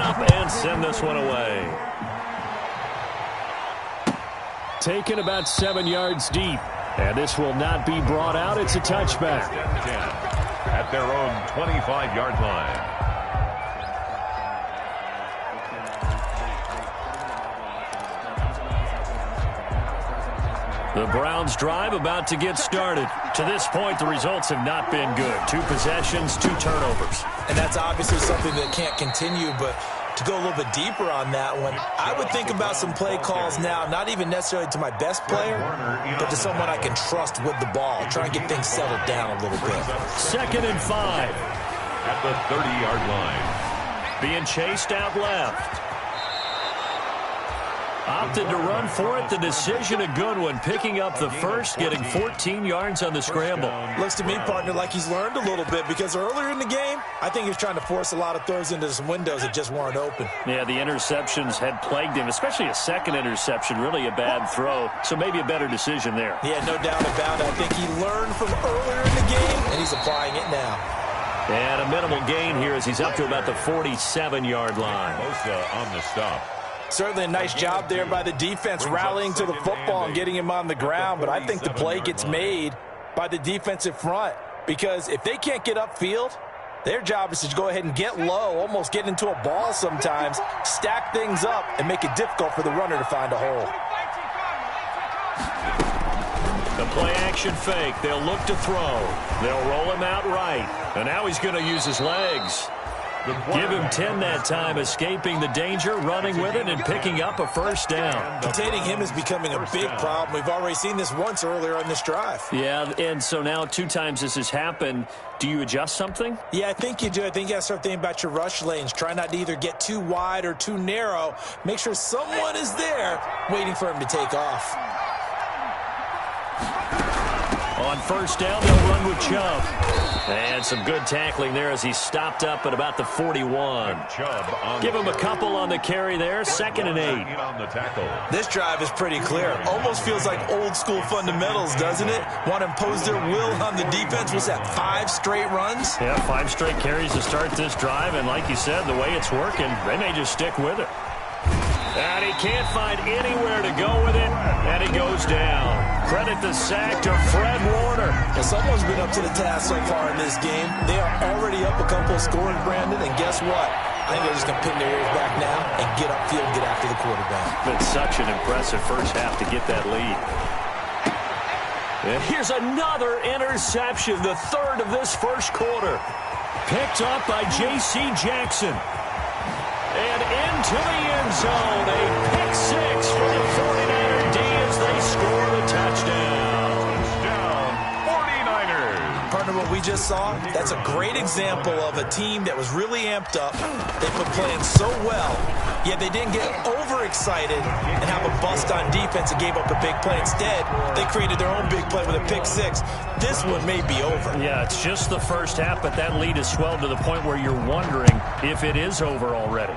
run up and send this one away. Taken about 7 yards deep. And this will not be brought out. It's a touchback. At their own 25-yard line. The Browns' drive about to get started. To this point, the results have not been good. 2 possessions, 2 turnovers. And that's obviously something that can't continue, but to go a little bit deeper on that one, I would think about some play calls now, not even necessarily to my best player, but to someone I can trust with the ball. Try and get things settled down a little bit. 2nd and 5. At the 30-yard line. Being chased out left. Opted to run for it. The decision a good one. Picking up the first, getting 14 yards on the scramble. Looks to me, partner, like he's learned a little bit because earlier in the game, I think he was trying to force a lot of throws into some windows that just weren't open. Yeah, the interceptions had plagued him, especially a second interception, really a bad throw. So maybe a better decision there. Yeah, no doubt about it. I think he learned from earlier in the game, and he's applying it now. And a minimal gain here as he's up to about the 47-yard line. Bosa on the stop. Certainly a nice job there by the defense rallying to the football and getting him on the ground, but I think the play gets made by the defensive front because if they can't get upfield, their job is to go ahead and get low, almost get into a ball sometimes, stack things up, and make it difficult for the runner to find a hole. The play-action fake. They'll look to throw. They'll roll him out right. And now he's going to use his legs. Give him 10 that time, escaping the danger, running with it, and picking up a first down. Containing him is becoming a big problem. We've already seen this once earlier on this drive. Yeah, and so now 2 times this has happened. Do you adjust something? Yeah, I think you do. I think you got to start thinking about your rush lanes. Try not to either get too wide or too narrow. Make sure someone is there waiting for him to take off. On first down, they'll run with Chubb. And some good tackling there as he stopped up at about the 41. Give him a couple on the carry there. 2nd and 8. This drive is pretty clear. Almost feels like old school fundamentals, doesn't it? Want to impose their will on the defense. Was that 5 straight runs? Yeah, 5 straight carries to start this drive. And like you said, the way it's working, they may just stick with it. And he can't find anywhere to go with it, and he goes down. Credit the sack to Fred Warner. Well, someone's been up to the task so far in this game. They are already up a couple of scores, Brandon, and guess what? I think they're just going to pin their ears back now and get upfield and get after the quarterback. Been such an impressive first half to get that lead. And here's another interception, the 3rd of this first quarter. Picked up by J.C. Jackson. And into the end zone, a pick 6 for the 49er D as they score the touchdown. Touchdown, 49ers. Partner, what we just saw, that's a great example of a team that was really amped up. They've been playing so well, yet they didn't get overexcited and have a bust on defense and gave up a big play. Instead, they created their own big play with a pick 6. This one may be over. Yeah, it's just the first half, but that lead has swelled to the point where you're wondering if it is over already.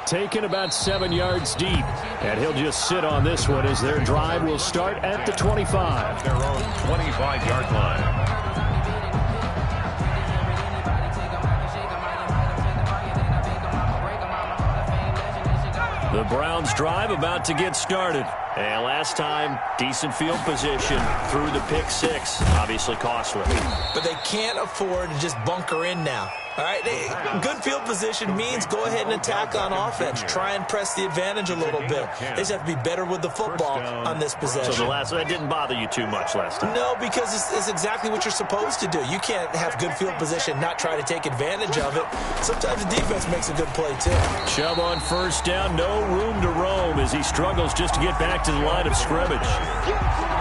Taken about 7 yards deep, and he'll just sit on this one as their drive will start at the 25. Their own 25-yard line. The Browns drive about to get started. And last time, decent field position through the pick 6. Obviously costly. But they can't afford to just bunker in now. All right, good field position means go ahead and attack on offense. Try and press the advantage a little bit. They just have to be better with the football on this possession. So that didn't bother you too much last time? No, because it's exactly what you're supposed to do. You can't have good field position, not try to take advantage of it. Sometimes the defense makes a good play, too. Chubb on first down, no room to roam as he struggles just to get back to the line of scrimmage.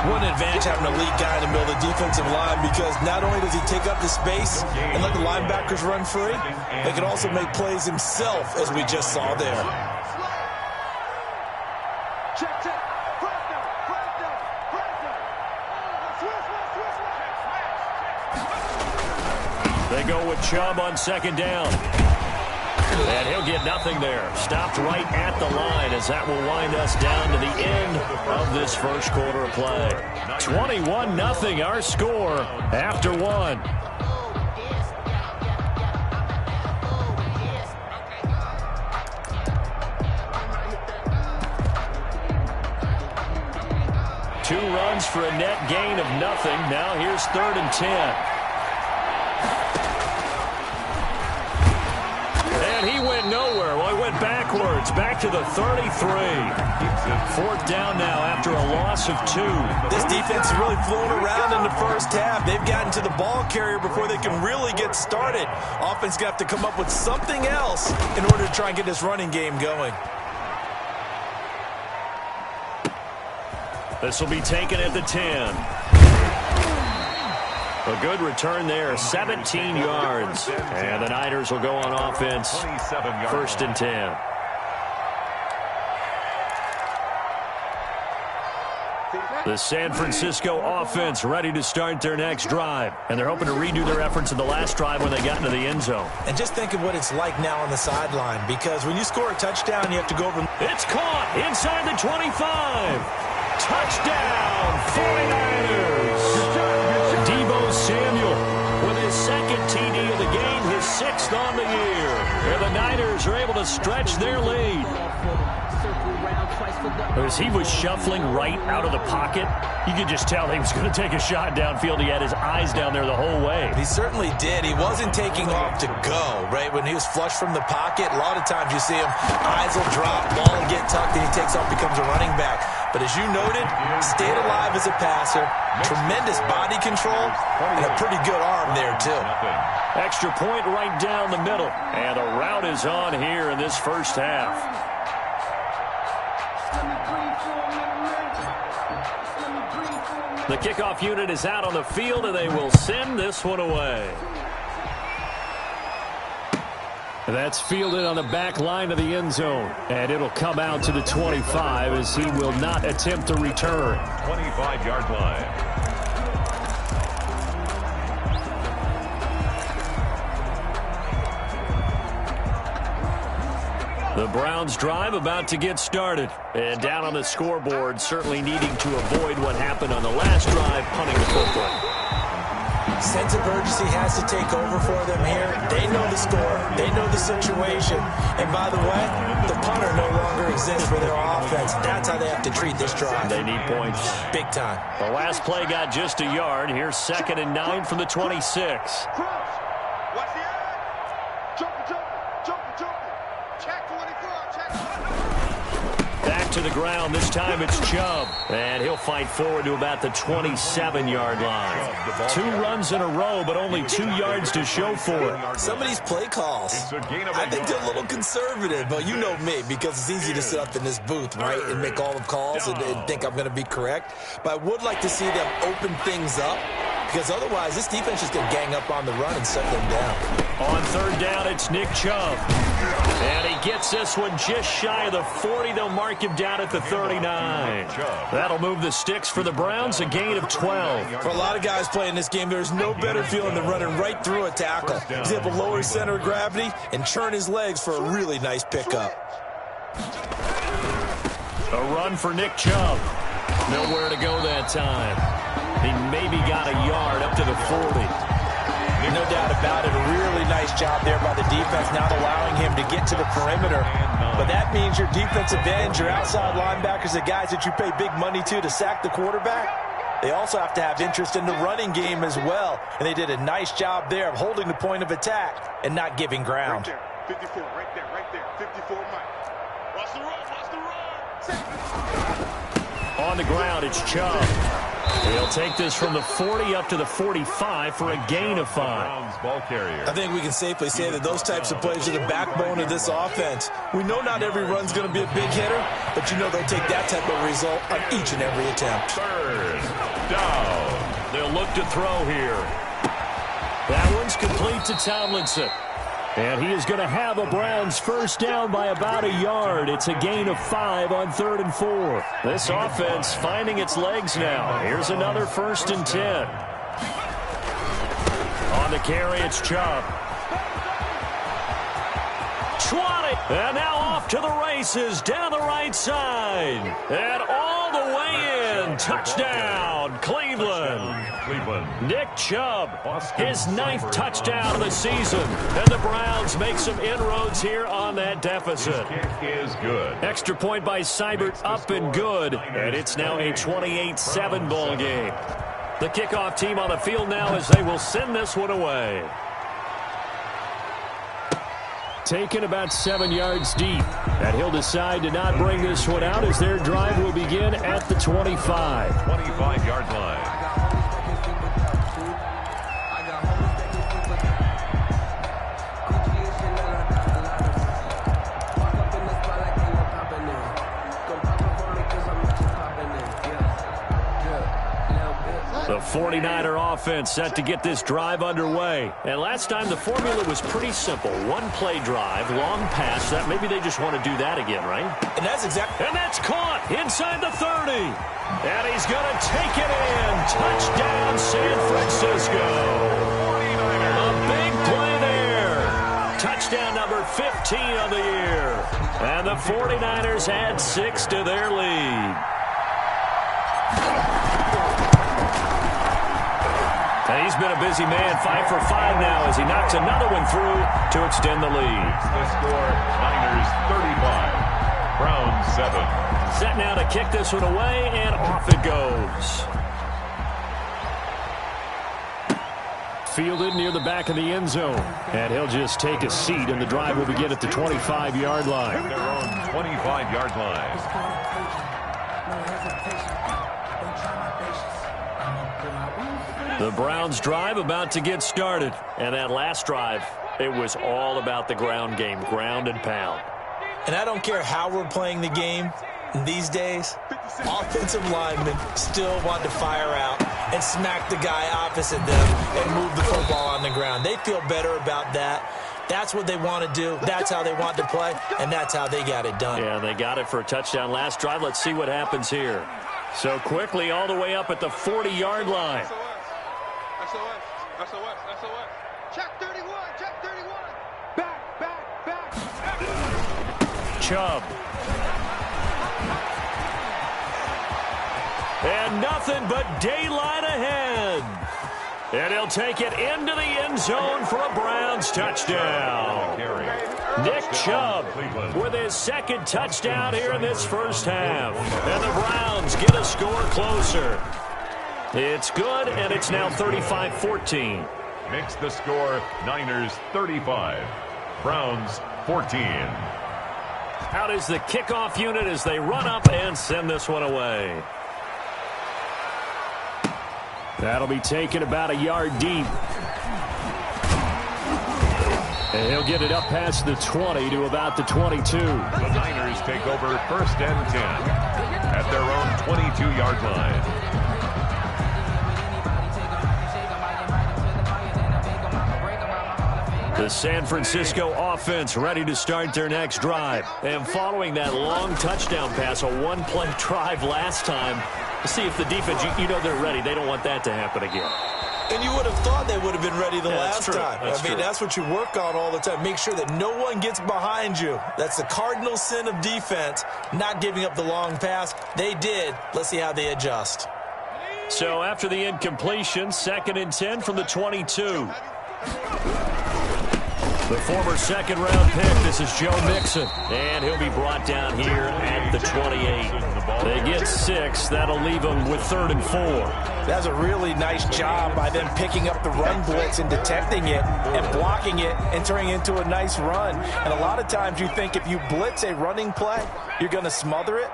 What an advantage having an elite guy in the middle of the defensive line because not only does he take up the space and let the linebackers run free, they can also make plays himself, as we just saw there. They go with Chubb on 2nd down. And he'll get nothing there. Stopped right at the line as that will wind us down to the end of this first quarter of play. 21-0 our score after 1. 2 runs for a net gain of nothing. Now here's 3rd and 10. And he went nowhere. Well, he went backwards, back to the 33. 4th down now after a loss of 2. This defense is really flown around in the first half. They've gotten to the ball carrier before they can really get started. Offense going to have to come up with something else in order to try and get this running game going. This will be taken at the 10. A good return there, 17 yards. And the Niners will go on offense, 1st and 10. The San Francisco offense ready to start their next drive. And they're hoping to redo their efforts in the last drive when they got into the end zone. And just think of what it's like now on the sideline, because when you score a touchdown, you have to go over. It's caught inside the 25. Touchdown, 49ers. Deebo Samuel with his 2nd TD of the game, his 6th on the year. And the Niners are able to stretch their lead. As he was shuffling right out of the pocket, you could just tell he was going to take a shot downfield. He had his eyes down there the whole way. He certainly did. He wasn't taking off to go, right? When he was flushed from the pocket, a lot of times you see him, eyes will drop, ball will get tucked, and he takes off, becomes a running back. But as you noted, stayed alive as a passer, tremendous body control, and a pretty good arm there, too. Extra point right down the middle. And the route is on here in this first half. The kickoff unit is out on the field, and they will send this one away. That's fielded on the back line of the end zone. And it'll come out to the 25 as he will not attempt to return. 25-yard line. The Browns drive about to get started. And down on the scoreboard, certainly needing to avoid what happened on the last drive, punting the football. Sense of urgency has to take over for them here. They know the score. They know the situation. And by the way, the punter no longer exists for their offense. That's how they have to treat this drive. They need points. Big time. The last play got just a yard. Here's 2nd and 9 from the 26. Back to the ground. This time it's Chubb. And he'll fight forward to about the 27-yard line. 2 runs in a row, but only 2 yards to show for it. Some of these play calls, I think they're a little conservative. But you know me, because it's easy to sit up in this booth, right, and make all the calls and think I'm going to be correct. But I would like to see them open things up, because otherwise this defense is going to gang up on the run and set them down. On 3rd down, it's Nick Chubb. And he gets this one just shy of the 40. They'll mark him down at the 39. That'll move the sticks for the Browns, a gain of 12. For a lot of guys playing this game, there's no better feeling than running right through a tackle. He's able to lower his center of gravity and churn his legs for a really nice pickup. A run for Nick Chubb. Nowhere to go that time. He maybe got a yard up to the 40. No doubt about it. A really nice job there by the defense, not allowing him to get to the perimeter. But that means your defensive ends, your outside linebackers, the guys that you pay big money to sack the quarterback, they also have to have interest in the running game as well. And they did a nice job there of holding the point of attack and not giving ground. Right there, 54, right there. 54, Mike. Watch the run. On the ground, it's Chubb. He'll take this from the 40 up to the 45 for a gain of 5. Ball carrier. I think we can safely say that those types of plays are the backbone of this offense. We know not every run's going to be a big hitter, but you know they'll take that type of result on each and every attempt. 3rd down. They'll look to throw here. That one's complete to Tomlinson. And he is going to have a Browns first down by about a yard. It's a gain of 5 on 3rd and 4. This offense finding its legs now. Here's another 1st and 10. On the carry, it's Chubb. 20. And now off to the races down the right side. And all the way in. Touchdown, Cleveland. Nick Chubb, his 9th touchdown of the season. And the Browns make some inroads here on that deficit. Is good. Extra point by Seibert, up and good. And it's now a 28-7 ball game. The kickoff team on the field now as they will send this one away. Taken about 7 yards deep. And he'll decide to not bring this one out as their drive will begin at the 25. 25-yard line. The 49er offense set to get this drive underway. And last time the formula was pretty simple. One play drive, long pass. That maybe they just want to do that again, right? And that's exactly. And that's caught inside the 30. And he's going to take it in. Touchdown, San Francisco. A big play there. Touchdown number 15 of the year. And the 49ers add 6 to their lead. And he's been a busy man, 5 for 5 now as he knocks another one through to extend the lead. The score, Niners 35, Browns 7. Set now to kick this one away, and off it goes. Fielded near the back of the end zone. And he'll just take a seat, and the drive will begin at the 25-yard line. At their own 25-yard line. The Browns drive about to get started. And that last drive, it was all about the ground game, ground and pound. And I don't care how we're playing the game these days, offensive linemen still want to fire out and smack the guy opposite them and move the football on the ground. They feel better about that. That's what they want to do. That's how they want to play, and that's how they got it done. Yeah, they got it for a touchdown last drive. Let's see what happens here. So quickly all the way up at the 40-yard line. Check 31, check 31. Back. Chubb. And nothing but daylight ahead. And he'll take it into the end zone for a Browns touchdown. Nick Chubb with his 2nd touchdown here in this first half. And the Browns get a score closer. It's good, and it's now 35-14. Makes the score Niners 35, Browns 14. Out is the kickoff unit as they run up and send this one away. That'll be taken about a yard deep. And he'll get it up past the 20 to about the 22. The Niners take over 1st and 10 at their own 22-yard line. The San Francisco offense ready to start their next drive. And following that long touchdown pass, a one-play drive last time, to see if the defense, you know they're ready. They don't want that to happen again. And you would have thought they would have been ready the last time. I mean, that's what you work on all the time. Make sure that no one gets behind you. That's the cardinal sin of defense, not giving up the long pass. They did. Let's see how they adjust. So after the incompletion, 2nd and 10 from the 22. The former 2nd-round pick, this is Joe Mixon. And he'll be brought down here at the 28. They get 6. That'll leave them with 3rd and 4. That's a really nice job by them picking up the run blitz and detecting it and blocking it and turning it into a nice run. And a lot of times you think if you blitz a running play, you're going to smother it.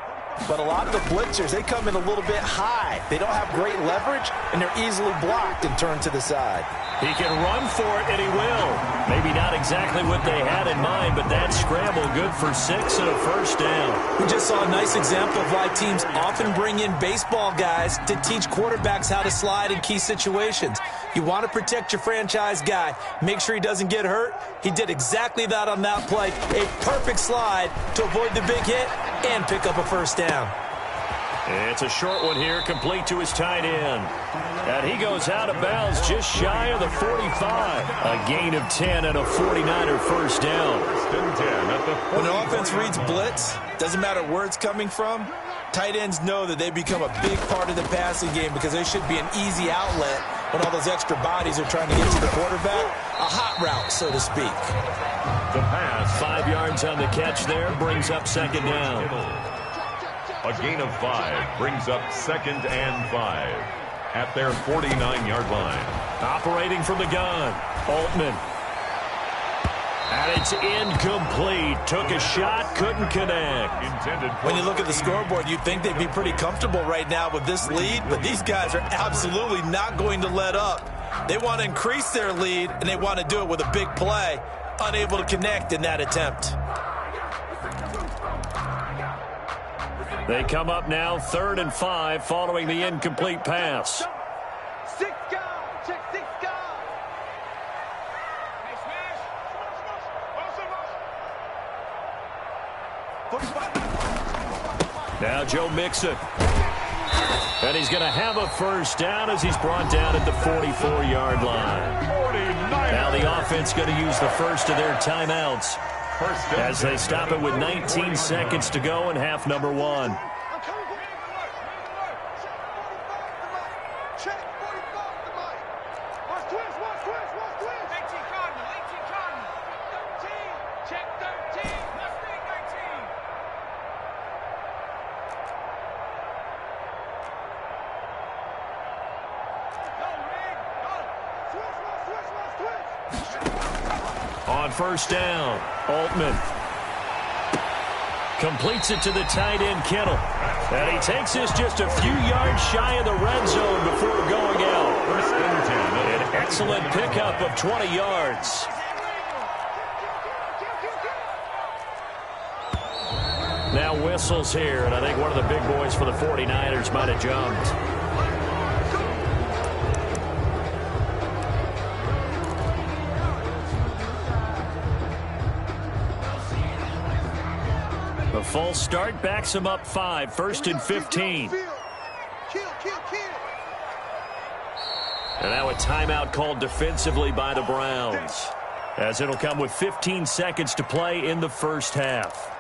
But a lot of the blitzers, they come in a little bit high. They don't have great leverage, and they're easily blocked and turned to the side. He can run for it, and he will. Maybe not exactly what they had in mind, but that scramble good for 6 and a first down. We just saw a nice example of why teams often bring in baseball guys to teach quarterbacks how to slide in key situations. You want to protect your franchise guy. Make sure he doesn't get hurt. He did exactly that on that play. A perfect slide to avoid the big hit and pick up a first down. It's a short one here, complete to his tight end. And he goes out of bounds just shy of the 45. A gain of 10 and a 49er first down. 1st and 10 at the When an offense reads blitz, doesn't matter where it's coming from, tight ends know that they become a big part of the passing game because they should be an easy outlet when all those extra bodies are trying to get to the quarterback. A hot route, so to speak. The pass. 5 yards on the catch there, brings up second down. A gain of 5 brings up 2nd and 5 at their 49-yard line. Operating from the gun, Altman. And it's incomplete. Took a shot, couldn't connect. When you look at the scoreboard, you'd think they'd be pretty comfortable right now with this lead, but these guys are absolutely not going to let up. They want to increase their lead, and they want to do it with a big play. Unable to connect in that attempt. They come up now 3rd and 5 following the incomplete pass. 6 guys. Check 6 guys. Hey, smash. Now Joe Mixon. And he's going to have a first down as he's brought down at the 44-yard line. Now the offense going to use the first of their timeouts as they stop it with 19 seconds to go in half number 1. On first down, Altman completes it to the tight end, Kittle. And he takes this just a few yards shy of the red zone before going out. An excellent pickup of 20 yards. Now whistles here, and I think one of the big boys for the 49ers might have jumped. The false start backs him up 5, 1st and 15. And now a timeout called defensively by the Browns, as it'll come with 15 seconds to play in the first half.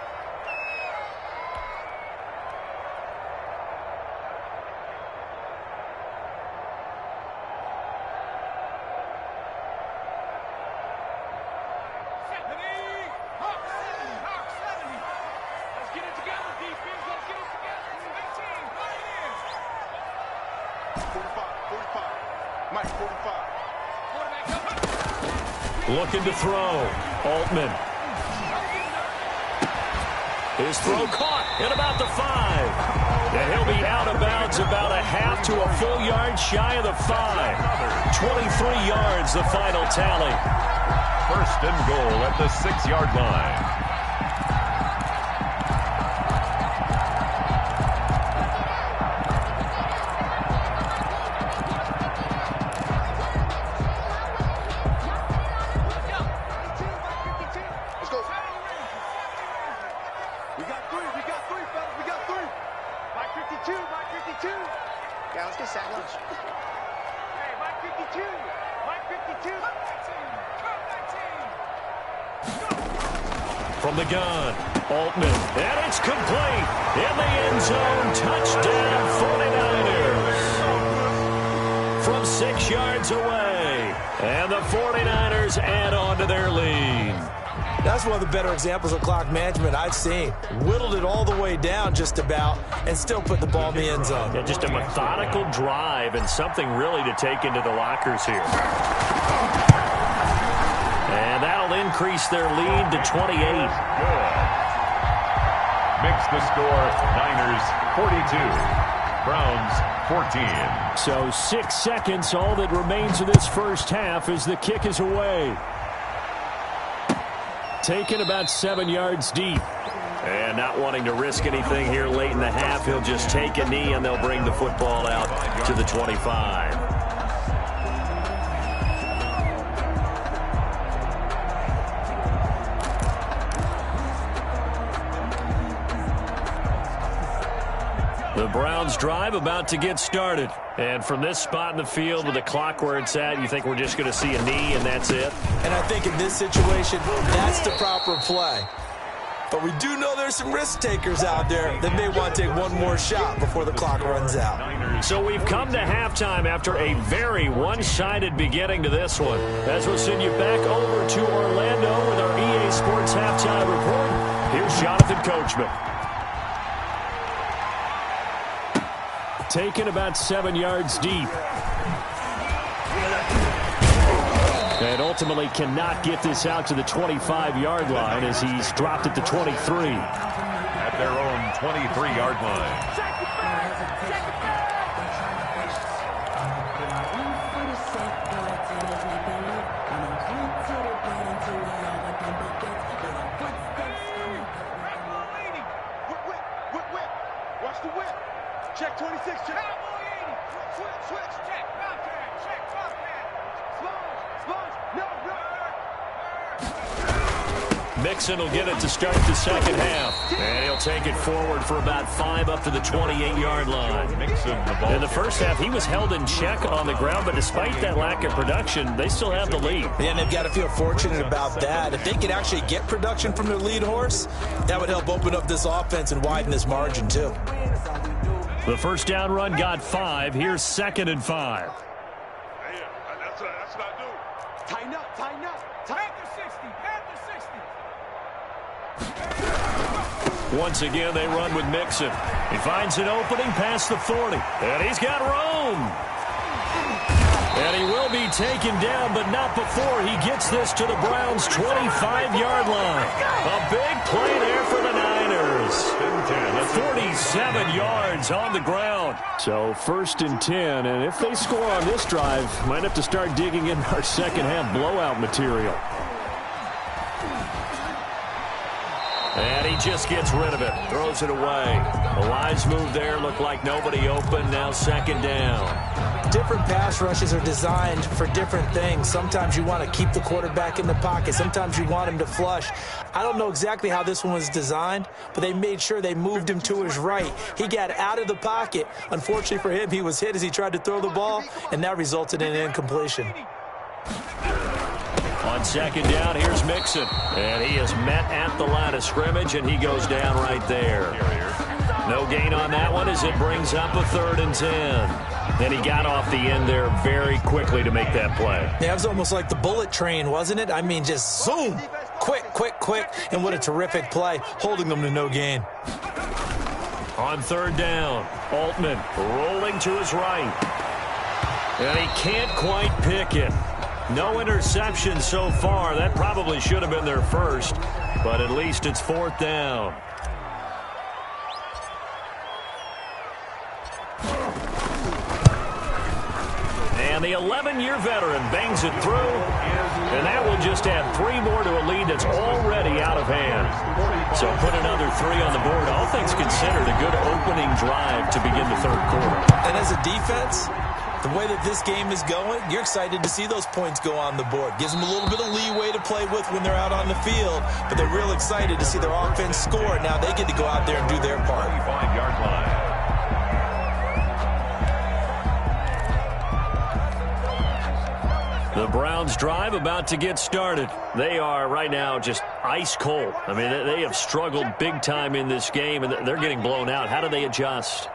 Looking to throw. Altman. His throw caught at about the 5. And he'll be out of bounds about a half to a full yard shy of the 5. 23 yards, the final tally. 1st and goal at the 6-yard line. From the gun, Altman, and it's complete. In the end zone, touchdown 49ers. From 6 yards away, and the 49ers add on to their lead. That's one of the better examples of clock management I've seen. Whittled it all the way down just about and still put the ball in the end zone. Yeah, just a methodical drive and something really to take into the lockers here. And that'll increase their lead to 28. Good. Makes the score Niners 42, Browns 14. So 6 seconds, all that remains of this first half as the kick is away. Taken about 7 yards deep. And not wanting to risk anything here late in the half, he'll just take a knee and they'll bring the football out to the 25. The Browns drive about to get started. And from this spot in the field with the clock where it's at, you think we're just going to see a knee and that's it? And I think in this situation, that's the proper play. But we do know there's some risk takers out there that may want to take one more shot before the clock runs out. So we've come to halftime after a very one-sided beginning to this one. As we'll send you back over to Orlando with our EA Sports Halftime Report, here's Jonathan Coachman. Taken about 7 yards deep. And ultimately cannot get this out to the 25-yard line as he's dropped at the 23. At their own 23-yard line. Watch the whip. Check 26. Check. Switch. Check. Bobcat. Check. Bobcat. Sponge. No. Mixon will get it to start the second half. And he'll take it forward for about 5 up to the 28-yard line. In the first half, he was held in check on the ground, but despite that lack of production, they still have the lead. Yeah, and they've got to feel fortunate about that. If they could actually get production from their lead horse, that would help open up this offense and widen this margin, too. The first down run got 5. Here's 2nd and 5. Yeah, that's what I do. Tighten up. At the 60. Once again, they run with Mixon. He finds an opening past the 40. And he's got room. And he will be taken down, but not before he gets this to the Browns' 25-yard line. A big play there for the Niners. 47 yards on the ground. So 1st and 10, and if they score on this drive, might have to start digging in our second half blowout material. And he just gets rid of it, throws it away. A wise move there, looked like nobody open, now 2nd down. Different pass rushes are designed for different things. Sometimes you want to keep the quarterback in the pocket. Sometimes you want him to flush. I don't know exactly how this one was designed, but they made sure they moved him to his right. He got out of the pocket. Unfortunately for him, he was hit as he tried to throw the ball, and that resulted in an incompletion. On 2nd down, here's Mixon. And he is met at the line of scrimmage, and he goes down right there. No gain on that one as it brings up a 3rd and 10. And he got off the end there very quickly to make that play. Yeah, it was almost like the bullet train, wasn't it? I mean, just zoom. Quick. And what a terrific play, holding them to no gain. On 3rd down, Altman rolling to his right. And he can't quite pick it. No interception so far. That probably should have been their first, but at least it's 4th down. And the 11-year veteran bangs it through, and that will just add 3 more to a lead that's already out of hand. So put another 3 on the board. All things considered, a good opening drive to begin the 3rd quarter. And as a defense, the way that this game is going, you're excited to see those points go on the board. Gives them a little bit of leeway to play with when they're out on the field, but they're real excited to see their offense score. Now they get to go out there and do their part. 25-yard line. The Browns drive about to get started. They are right now just ice cold. I mean, they have struggled big time in this game, and they're getting blown out. How do they adjust?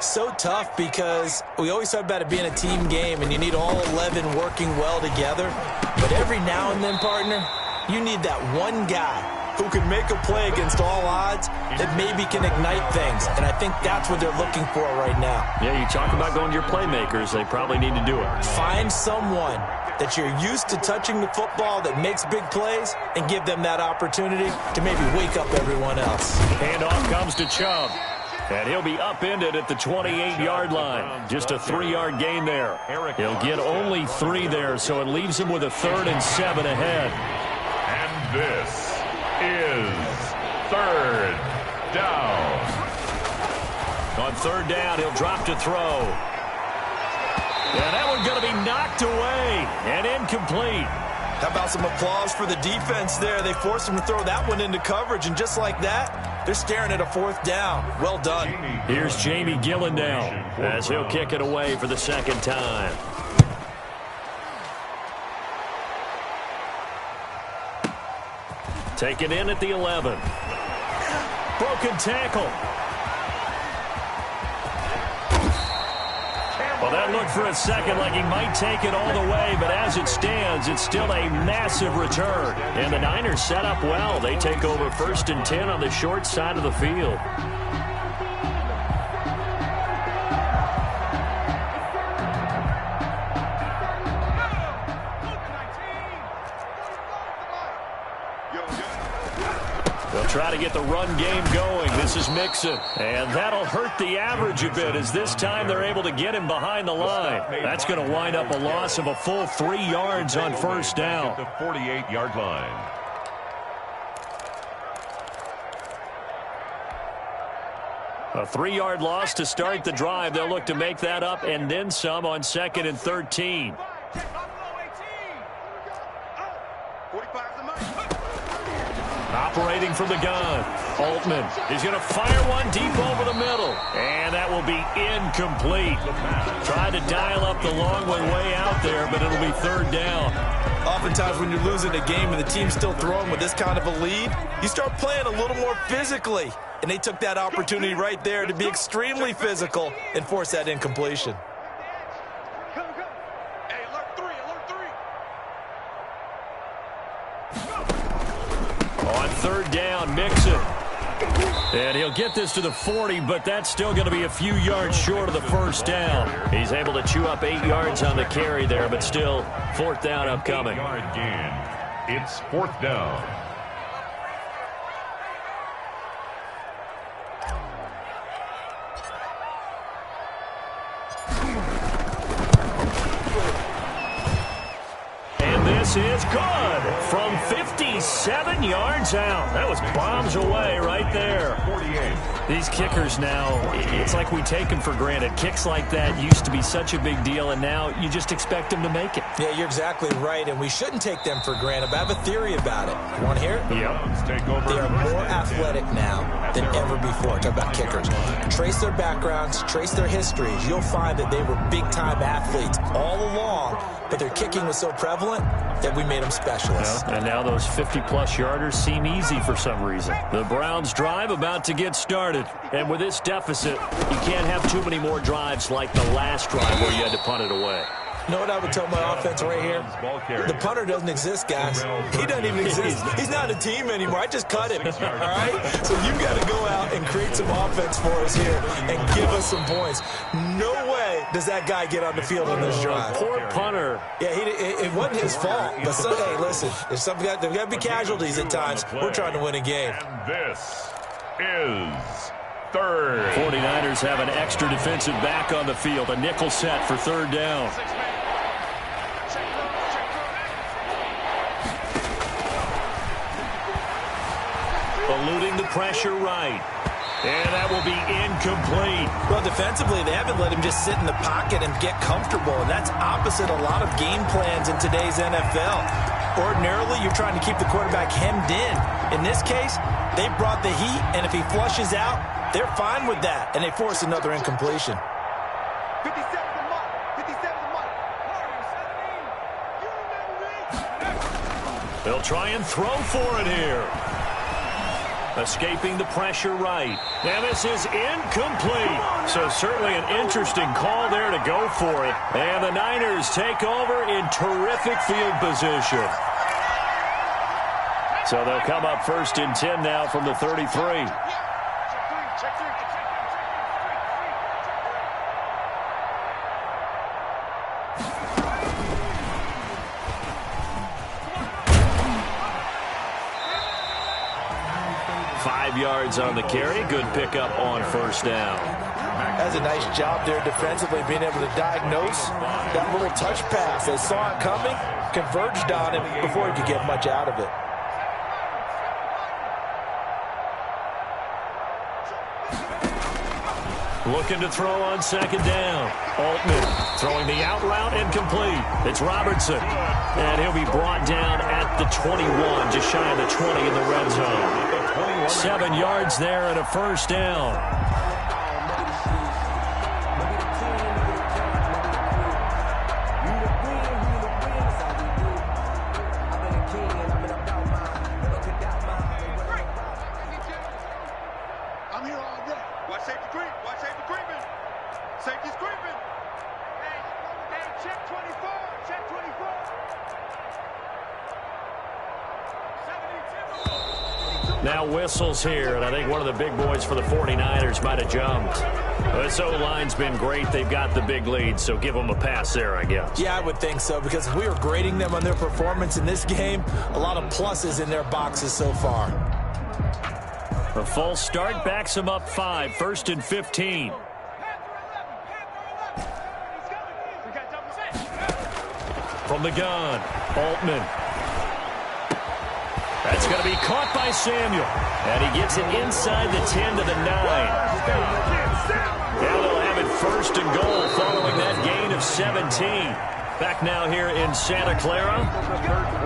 So tough because we always talk about it being a team game, and you need all 11 working well together. But every now and then, partner, you need that one guy who can make a play against all odds that maybe can ignite things. And I think that's what they're looking for right now. Yeah, you talk about going to your playmakers. They probably need to do it. Find someone that you're used to touching the football that makes big plays and give them that opportunity to maybe wake up everyone else. Handoff comes to Chubb. And he'll be upended at the 28-yard line. Just a 3-yard gain there. He'll get only 3 there, so it leaves him with a 3rd and 7 ahead. And this is 3rd down. On 3rd down, he'll drop to throw. And that one's going to be knocked away and incomplete. How about some applause for the defense there? They forced him to throw that one into coverage, and just like that, they're staring at a 4th down. Well done. Here's Jamie Gillendow as he'll kick it away for the 2nd time. Taken in at the 11. Broken tackle. Well, that looked for a second like he might take it all the way, but as it stands, it's still a massive return. And the Niners set up well. They take over 1st and 10 on the short side of the field. Try to get the run game going. This is Mixon. And that'll hurt the average a bit as this time they're able to get him behind the line. That's going to wind up a loss of a full 3 yards on 1st down. The 48-yard line. A 3-yard loss to start the drive. They'll look to make that up and then some on 2nd and 13. Operating from the gun. Altman is going to fire one deep over the middle. And that will be incomplete. Tried to dial up the long one way out there, but it'll be 3rd down. Oftentimes when you're losing a game and the team's still throwing with this kind of a lead, you start playing a little more physically. And they took that opportunity right there to be extremely physical and force that incompletion. On 3rd down, Mixon. And he'll get this to the 40, but that's still going to be a few yards short of the 1st down. He's able to chew up 8 yards on the carry there, but still 4th down upcoming. It's 4th down. This is good from 57 yards out. That was bombs away right there. 48. These kickers now, it's like we take them for granted. Kicks like that used to be such a big deal, and now you just expect them to make it. Yeah, you're exactly right, and we shouldn't take them for granted. But I have a theory about it. You want to hear it? Yep. They are more athletic now than ever before. Talk about kickers. Trace their backgrounds, trace their histories. You'll find that they were big-time athletes all along, but their kicking was so prevalent that we made them specialists. Yeah, and now those 50-plus yarders seem easy for some reason. The Browns' drive about to get started. And with this deficit, you can't have too many more drives like the last drive where you had to punt it away. You know what I would tell my offense right here? The punter doesn't exist, guys. He doesn't even exist. He's not a team anymore. I just cut him, all right? So you've got to go out and create some offense for us here and give us some points. No way does that guy get on the field on this drive. Poor punter. Yeah, it wasn't his fault. But, hey, listen, there's got to be casualties at times. We're trying to win a game. And this is 3rd. 49ers have an extra defensive back on the field. A nickel set for 3rd down. Eluding the pressure right. And that will be incomplete. Well, defensively, they haven't let him just sit in the pocket and get comfortable, and that's opposite a lot of game plans in today's NFL. Ordinarily, you're trying to keep the quarterback hemmed in. In this case, they brought the heat, and if he flushes out, they're fine with that, and they force another incompletion. 57 the mark. 57 the mark. They'll try and throw for it here. Escaping the pressure right. And this is incomplete. So certainly an interesting call there to go for it. And the Niners take over in terrific field position. So they'll come up 1st and 10 now from the 33. 5 yards on the carry. Good pickup on 1st down. That's a nice job there defensively, being able to diagnose that little touch pass. They saw it coming, converged on him before he could get much out of it. Looking to throw on 2nd down. Altman throwing the out route incomplete. It's Robertson. And he'll be brought down at the 21, just shy of the 20 in the red zone. 7 yards there and a 1st down. Now whistles here, and I think one of the big boys for the 49ers might have jumped. This O-line's been great. They've got the big lead, so give them a pass there, I guess. Yeah, I would think so, because if we were grading them on their performance in this game, a lot of pluses in their boxes so far. A false start backs them up 5, 1st and 15. From the gun, Altman. That's going to be caught by Samuel. And he gets it inside the 10 to the 9. Now they'll have it 1st and goal following that gain of 17. Back now here in Santa Clara.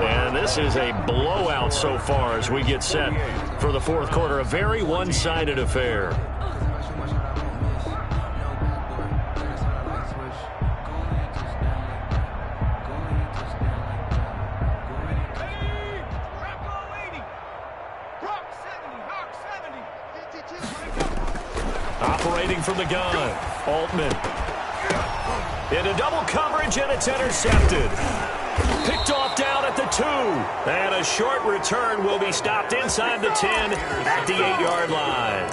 And this is a blowout so far as we get set for the 4th quarter. A very one-sided affair. Operating from the gun, Altman. Into double coverage, and it's intercepted. Picked off down at the 2. And a short return will be stopped inside the 10 at the 8-yard line.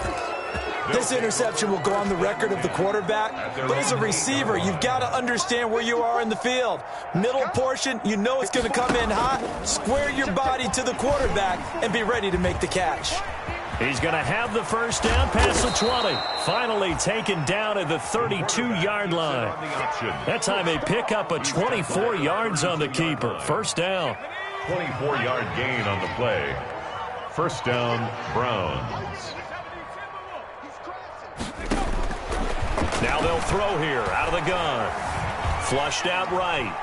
This interception will go on the record of the quarterback, but as a receiver, you've got to understand where you are in the field. Middle portion, you know it's going to come in hot. Square your body to the quarterback and be ready to make the catch. He's going to have the first down past the 20. Finally taken down at the 32-yard line. That time they pick up a 24 yards on the keeper. First down. 24-yard gain on the play. First down, Browns. Now they'll throw here out of the gun. Flushed out right.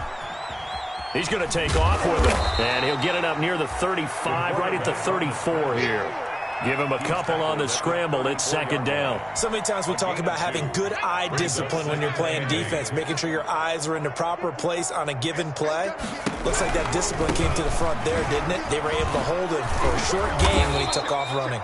He's going to take off with it. And he'll get it up near the 35, right at the 34 here. Give him a couple on the scramble. It's 2nd down. So many times we talk about having good eye discipline when you're playing defense, making sure your eyes are in the proper place on a given play. Looks like that discipline came to the front there, didn't it? They were able to hold him for a short gain when he took off running.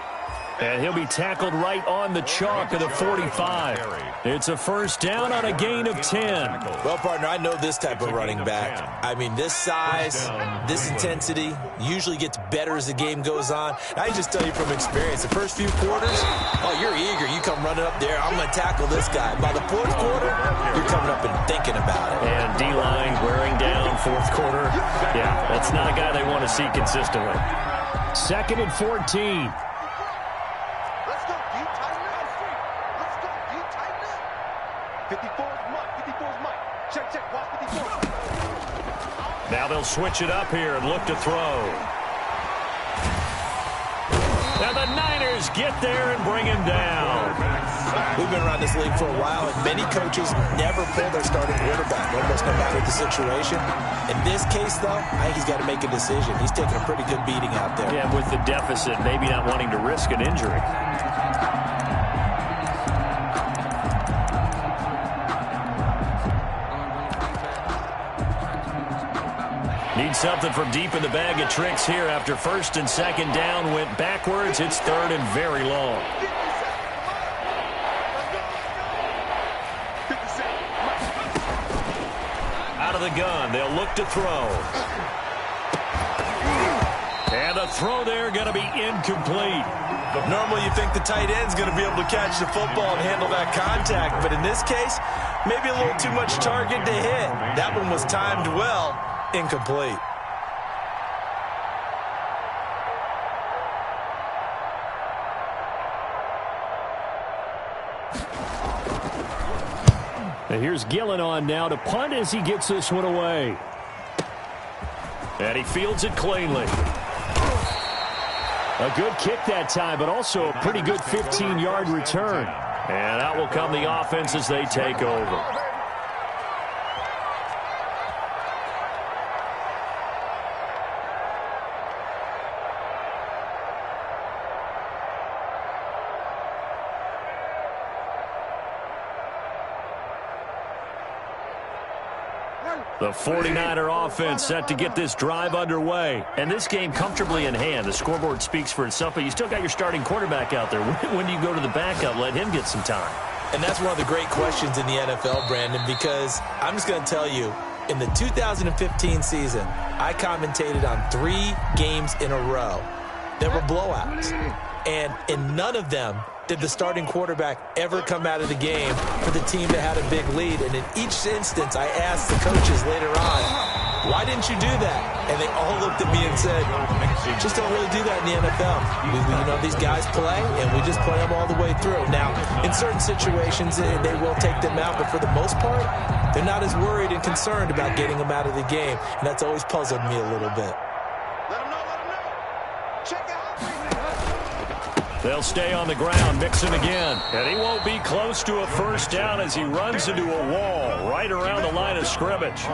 And he'll be tackled right on the chalk of the 45. It's a first down on a gain of 10. Well, partner, I know this type of running back. I mean, this size, this intensity usually gets better as the game goes on. I can just tell you from experience, the first few quarters, oh, you're eager. You come running up there, I'm going to tackle this guy. By the 4th quarter, you're coming up and thinking about it. And D-line wearing down 4th quarter. Yeah, that's not a guy they want to see consistently. 2nd and 14. Now they'll switch it up here and look to throw. Now the Niners get there and bring him down. We've been around this league for a while, and many coaches never pull their starting quarterback, almost no matter the situation. In this case, though, I think he's got to make a decision. He's taking a pretty good beating out there. Yeah, with the deficit, maybe not wanting to risk an injury. Need something from deep in the bag of tricks here after 1st and 2nd down went backwards. It's 3rd and very long. Out of the gun, they'll look to throw. And the throw there going to be incomplete. Normally you think the tight end's going to be able to catch the football and handle that contact, but in this case, maybe a little too much target to hit. That one was timed well. Incomplete. And here's Gillen on now to punt as he gets this one away. And he fields it cleanly. A good kick that time, but also a pretty good 15-yard return. And out will come the offense as they take over. The 49er offense set to get this drive underway. And this game comfortably in hand. The scoreboard speaks for itself, but you still got your starting quarterback out there. When do you go to the backup? Let him get some time. And that's one of the great questions in the NFL, Brandon, because I'm just going to tell you, in the 2015 season, I commentated on 3 games in a row. that were blowouts. And in none of them did the starting quarterback ever come out of the game for the team that had a big lead. And in each instance, I asked the coaches later on, why didn't you do that? And they all looked at me and said, just don't really do that in the NFL. You know, these guys play, and we just play them all the way through. Now, in certain situations, they will take them out, but for the most part, they're not as worried and concerned about getting them out of the game. And that's always puzzled me a little bit. Let them know. Check out. They'll stay on the ground, mixing again. And he won't be close to a first down as he runs into a wall right around the line of scrimmage.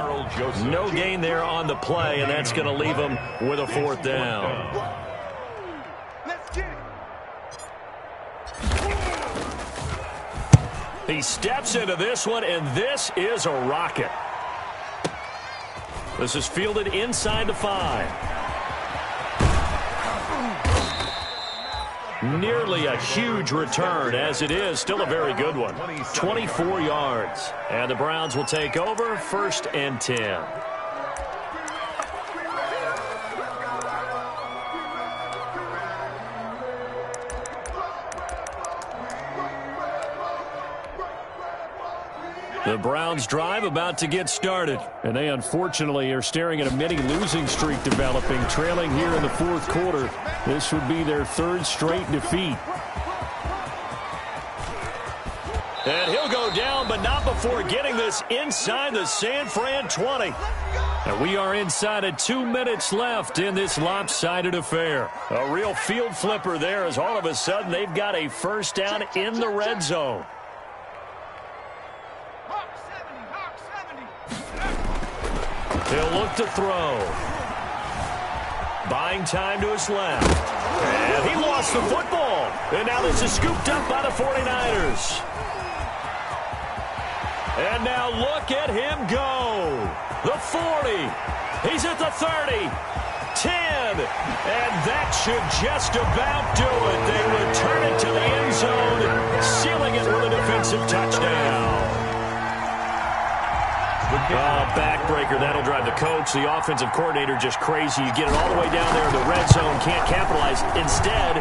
No gain there on the play, and that's going to leave him with a fourth down. Let's get it. He steps into this one, and this is a rocket. This is fielded inside the 5. Nearly a huge return, as it is still a very good one. 24 yards. And the Browns will take over, 1st and 10. The Browns drive about to get started. And they unfortunately are staring at a mini losing streak developing, trailing here in the 4th quarter. This would be their 3rd straight defeat. And he'll go down, but not before getting this inside the San Fran 20. And we are inside of 2 minutes left in this lopsided affair. A real field flipper there as all of a sudden they've got a first down in the red zone. He'll look to throw. Buying time to his left. And he lost the football. And now this is scooped up by the 49ers. And now look at him go. The 40. He's at the 30. 10. And that should just about do it. They return it to the end zone, sealing it with a defensive touchdown. Backbreaker, that'll drive the coach. The offensive coordinator just crazy. You get it all the way down there in the red zone, can't capitalize. Instead,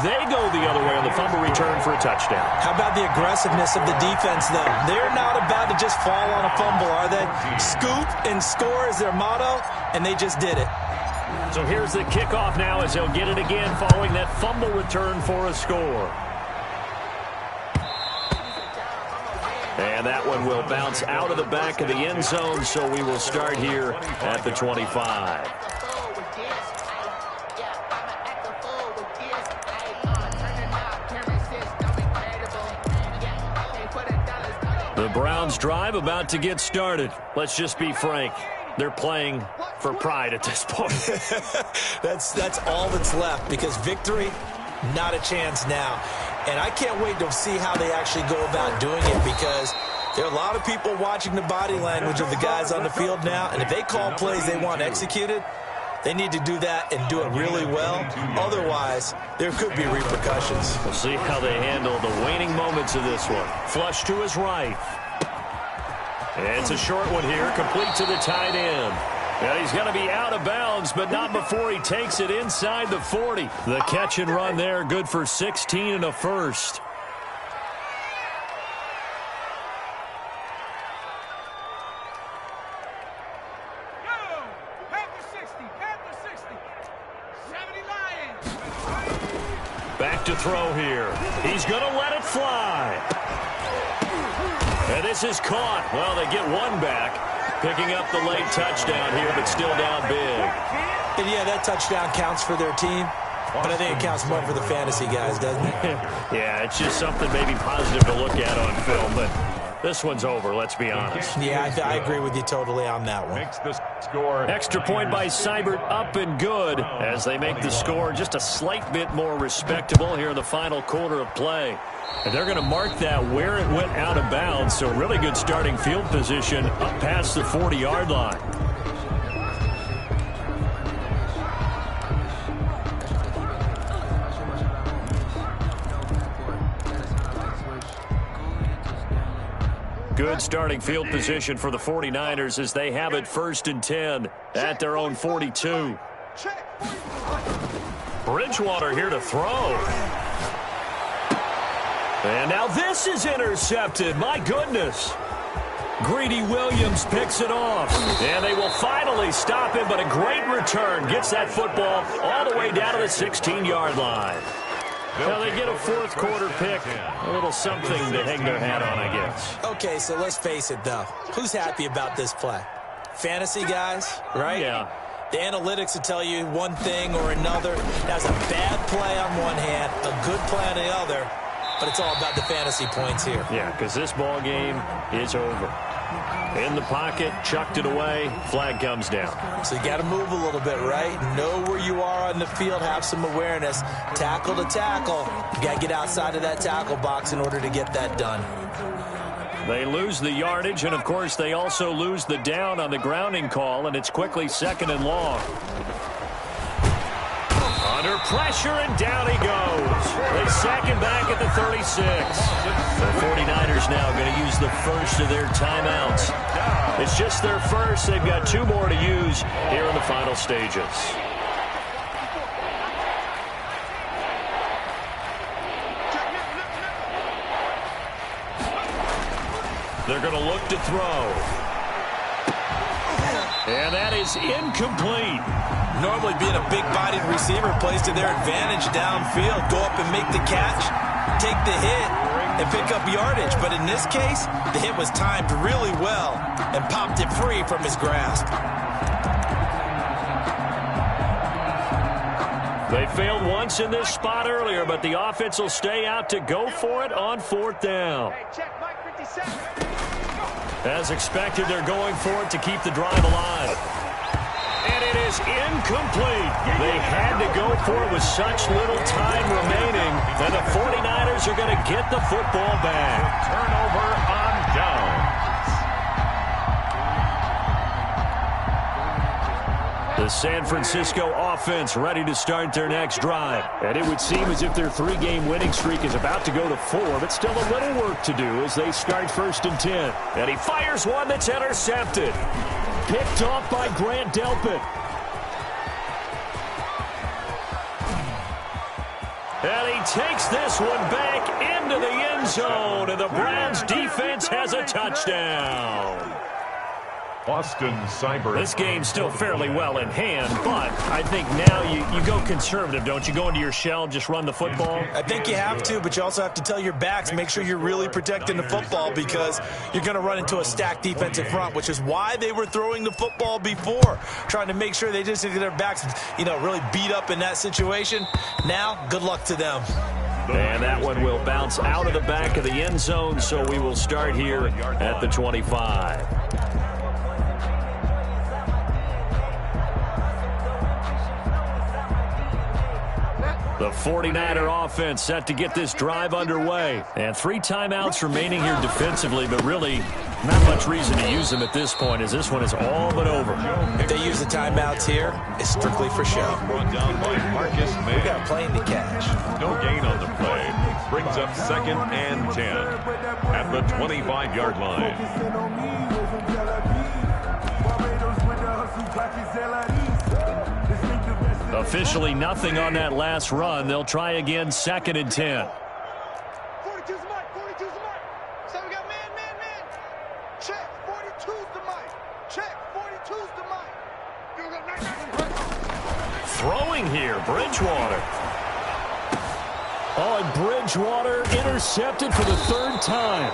they go the other way on the fumble return for a touchdown. How about the aggressiveness of the defense, though? They're not about to just fall on a fumble, are they? Scoop and score is their motto, and they just did it. So here's the kickoff now as they'll get it again following that fumble return for a score. And that one will bounce out of the back of the end zone, so we will start here at the 25. The Browns drive about to get started. Let's just be frank. They're playing for pride at this point. That's all that's left, because victory, not a chance now. And I can't wait to see how they actually go about doing it, because there are a lot of people watching the body language of the guys on the field now. And if they call plays they want executed, they need to do that and do it really well. Otherwise, there could be repercussions. We'll see how they handle the waning moments of this one. Flush to his right. It's a short one here, complete to the tight end. And he's going to be out of bounds, but not before he takes it inside the 40. The catch and run there, good for 16 and a first. Back to throw here. He's going to let it fly. And this is caught. Well, they get one back. Picking up the late touchdown here, but still down big. And yeah, that touchdown counts for their team, but I think it counts more for the fantasy guys, doesn't it? Yeah, it's just something maybe positive to look at on film, but this one's over, let's be honest. Yeah, I agree with you totally on that one. Makes the score. Extra point by Seibert, up and good, as they make the score just a slight bit more respectable here in the final quarter of play. And they're going to mark that where it went out of bounds, so really good starting field position up past the 40-yard line. Good starting field position for the 49ers as they have it 1st and 10 at their own 42. Bridgewater here to throw. And now this is intercepted. My goodness. Greedy Williams picks it off. And they will finally stop him, but a great return. Gets that football all the way down to the 16-yard line. Well, they get a fourth quarter pick. A little something to hang their hat on, I guess. Okay, so let's face it, though. Who's happy about this play? Fantasy guys, right? Yeah. The analytics will tell you one thing or another. That's a bad play on one hand, a good play on the other, but it's all about the fantasy points here. Yeah, because this ball game is over. In the pocket, chucked it away, flag comes down. So you got to move a little bit, right? Know where you are on the field, have some awareness. Tackle to tackle. You got to get outside of that tackle box in order to get that done. They lose the yardage, and of course they also lose the down on the grounding call, and it's quickly 2nd and long. Under pressure, and down he goes. They sack him back at the 36. The 49ers now going to use the first of their timeouts. It's just their first. They've got 2 more to use here in the final stages. They're going to look to throw. And that is incomplete. Normally being a big-bodied receiver plays to their advantage downfield. Go up and make the catch, take the hit, and pick up yardage. But in this case, the hit was timed really well and popped it free from his grasp. They failed once in this spot earlier, but the offense will stay out to go for it on 4th down. As expected, they're going for it to keep the drive alive. And it is incomplete. They had to go for it with such little time remaining, and the 49ers are going to get the football back. Turnover on downs. The San Francisco offense ready to start their next drive. And it would seem as if their 3-game winning streak is about to go to 4, but still a little work to do as they start 1st and 10. And he fires one that's intercepted. Picked off by Grant Delpit. And he takes this one back into the end zone, and the Browns defense has a touchdown. Austin Cyber. This game's still fairly well in hand, but I think now you go conservative, don't you? Go into your shell, just run the football? I think you have to, but you also have to tell your backs, make sure you're really protecting the football because you're going to run into a stacked defensive front, which is why they were throwing the football before, trying to make sure they just get their backs, really beat up in that situation. Now, good luck to them. And that one will bounce out of the back of the end zone, so we will start here at the 25. The 49er offense set to get this drive underway. And 3 timeouts remaining here defensively, but really not much reason to use them at this point as this one is all but over. If they use the timeouts here, it's strictly for show. Brought down by Marcus May. We got playing to catch. No gain on the play. Brings up 2nd and 10 at the 25-yard line. Officially nothing on that last run. They'll try again 2nd and 10. 42's the mark, 42's the mark. So we got man. Check, 42's the mark. Check, 42's the mark. Throwing here, Bridgewater. Oh, and Bridgewater intercepted for the 3rd time.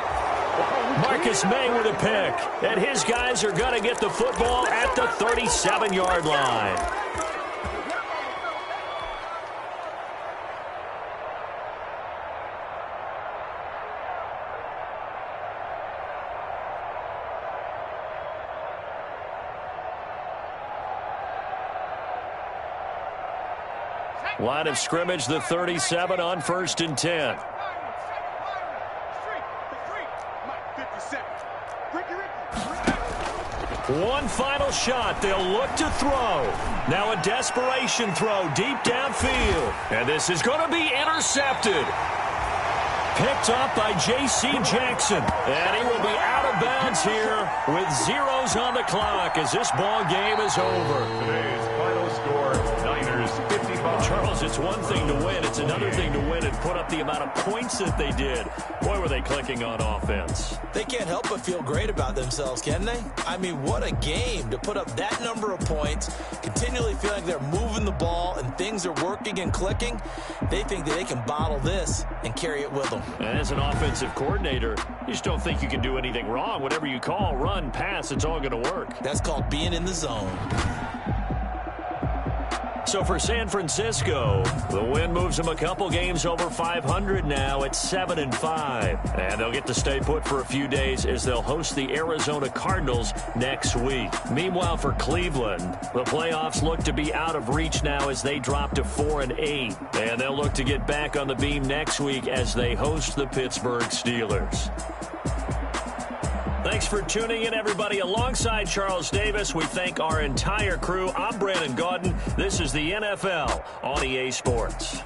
Marcus May with a pick. And his guys are going to get the football at the 37-yard line. Line of scrimmage, the 37 on 1st and 10. One final shot. They'll look to throw. Now a desperation throw deep downfield. And this is going to be intercepted. Picked up by J.C. Jackson. And he will be out of bounds here with zeros on the clock as this ball game is over. Today's final score, Niners 55. Charles is it's one thing to win. It's another thing to win and put up the amount of points that they did. Boy, were they clicking on offense. They can't help but feel great about themselves, can they? I mean, what a game to put up that number of points, continually feeling like they're moving the ball and things are working and clicking. They think that they can bottle this and carry it with them. And as an offensive coordinator, you just don't think you can do anything wrong. Whatever you call, run, pass, it's all going to work. That's called being in the zone. So for San Francisco, the win moves them a couple games over 500 now at 7-5. And they'll get to stay put for a few days as they'll host the Arizona Cardinals next week. Meanwhile, for Cleveland, the playoffs look to be out of reach now as they drop to 4-8. And they'll look to get back on the beam next week as they host the Pittsburgh Steelers. Thanks for tuning in, everybody. Alongside Charles Davis, we thank our entire crew. I'm Brandon Gaudin. This is the NFL on EA Sports.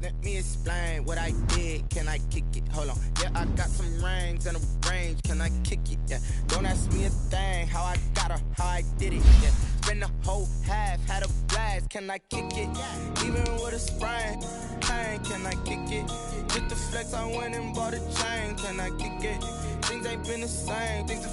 Let me explain what I did. Can I kick it? Hold on. Yeah, I got some rings and a range. Can I kick it? Yeah. Don't ask me a thing. How I got her, how I did it. Yeah. Spend the whole half, had a blast. Can I kick it? Even with a sprain, can I kick it? With the flex, I went and bought a chain. Can I kick it? Things ain't been the same. Things